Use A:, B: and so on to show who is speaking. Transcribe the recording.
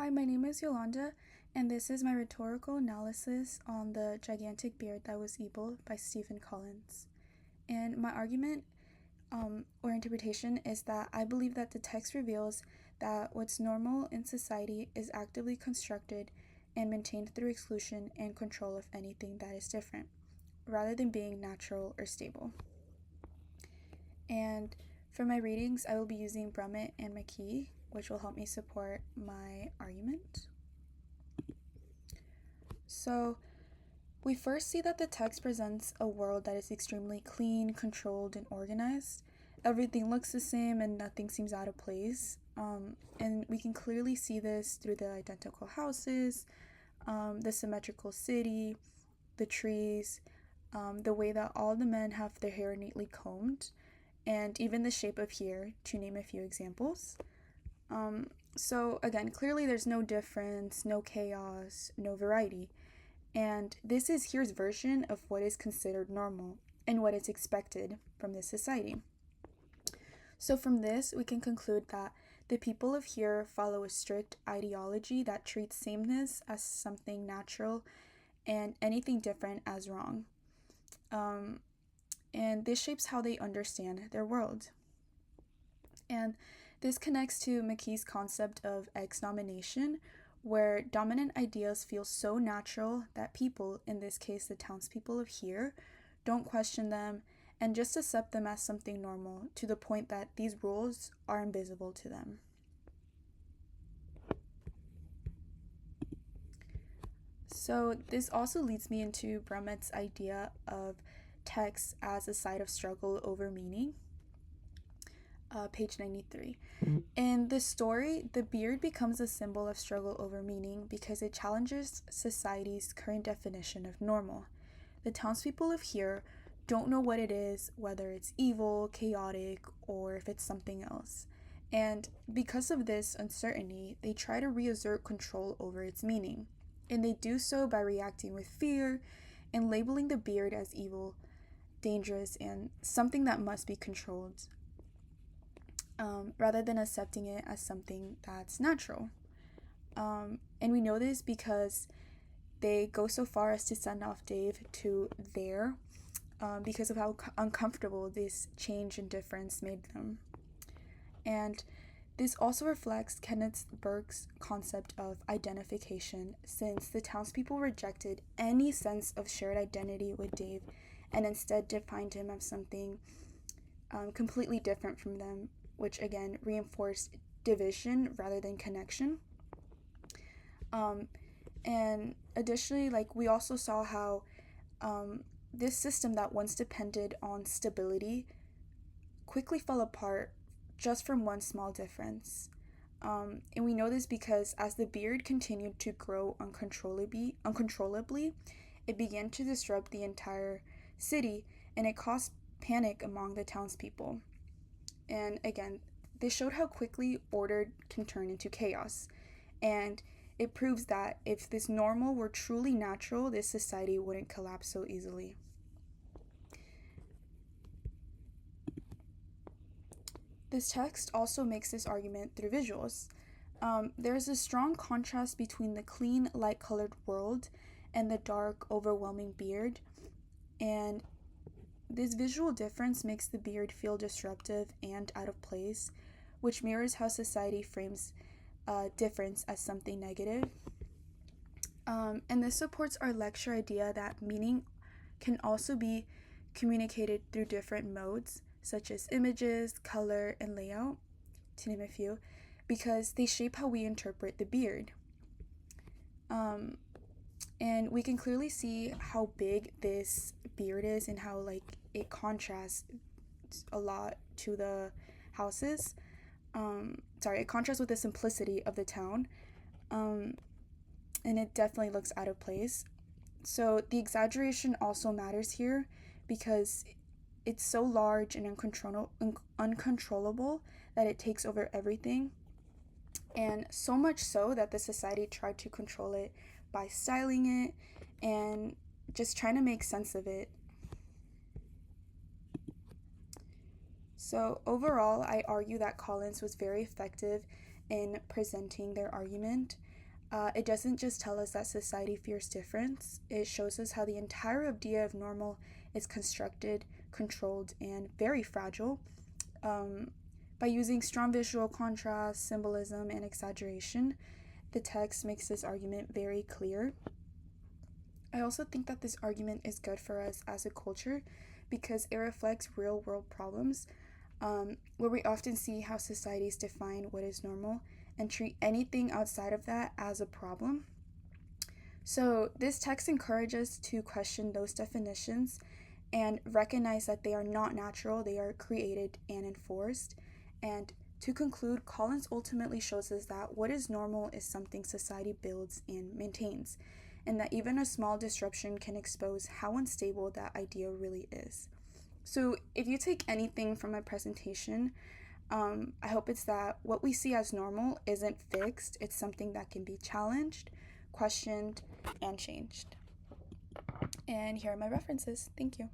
A: Hi, my name is Yolanda, and this is my rhetorical analysis on The Gigantic Beard That Was Evil by Stephen Collins. And my argument or interpretation is that I believe that the text reveals that what's normal in society is actively constructed and maintained through exclusion and control of anything that is different, rather than being natural or stable. And for my readings, I will be using Brummett and McKee, which will help me support my argument. So, we first see that the text presents a world that is extremely clean, controlled, and organized. Everything looks the same and nothing seems out of place. And we can clearly see this through the identical houses, the symmetrical city, the trees, the way that all the men have their hair neatly combed, and even the shape of hair, to name a few examples. So again, clearly there's no difference, no chaos, no variety. And this is here's version of what is considered normal and what is expected from this society. So from this, we can conclude that the people of here follow a strict ideology that treats sameness as something natural and anything different as wrong. And this shapes how they understand their world. And this connects to McKee's concept of ex-nomination, where dominant ideas feel so natural that people, in this case the townspeople of here, don't question them and just accept them as something normal to the point that these rules are invisible to them. So this also leads me into Brummett's idea of text as a site of struggle over meaning. Page 93. In the story, the beard becomes a symbol of struggle over meaning because it challenges society's current definition of normal. The townspeople of here don't know what it is, whether it's evil, chaotic, or if it's something else. And because of this uncertainty, they try to reassert control over its meaning. And they do so by reacting with fear and labeling the beard as evil, dangerous, and something that must be controlled. Rather than accepting it as something that's natural. And we know this because they go so far as to send off Dave to there because of how uncomfortable this change and difference made them. And this also reflects Kenneth Burke's concept of identification, since the townspeople rejected any sense of shared identity with Dave and instead defined him as something completely different from them, which again reinforced division rather than connection. And additionally, we also saw how this system that once depended on stability quickly fell apart just from one small difference. And we know this because as the beard continued to grow uncontrollably, it began to disrupt the entire city, and it caused panic among the townspeople. And again, this showed how quickly order can turn into chaos. And it proves that if this normal were truly natural, this society wouldn't collapse so easily. This text also makes this argument through visuals. There is a strong contrast between the clean, light-colored world and the dark, overwhelming beard. And this visual difference makes the beard feel disruptive and out of place, which mirrors how society frames difference as something negative. And this supports our lecture idea that meaning can also be communicated through different modes, such as images, color, and layout, to name a few, because they shape how we interpret the beard. And we can clearly see how big this beard is and how it contrasts a lot to the houses. It contrasts with the simplicity of the town. And it definitely looks out of place. So the exaggeration also matters here because it's so large and uncontrollable that it takes over everything. And so much so that the society tried to control it by styling it and just trying to make sense of it. So overall, I argue that Collins was very effective in presenting their argument. It doesn't just tell us that society fears difference, it shows us how the entire idea of normal is constructed, controlled, and very fragile. Um, by using strong visual contrast, symbolism, and exaggeration, the text makes this argument very clear. I also think that this argument is good for us as a culture because it reflects real world problems, where we often see how societies define what is normal and treat anything outside of that as a problem. So, this text encourages us to question those definitions and recognize that they are not natural, they are created and enforced. And to conclude, Collins ultimately shows us that what is normal is something society builds and maintains, and that even a small disruption can expose how unstable that idea really is. So, if you take anything from my presentation, I hope it's that what we see as normal isn't fixed, it's something that can be challenged, questioned, and changed. And here are my references. Thank you.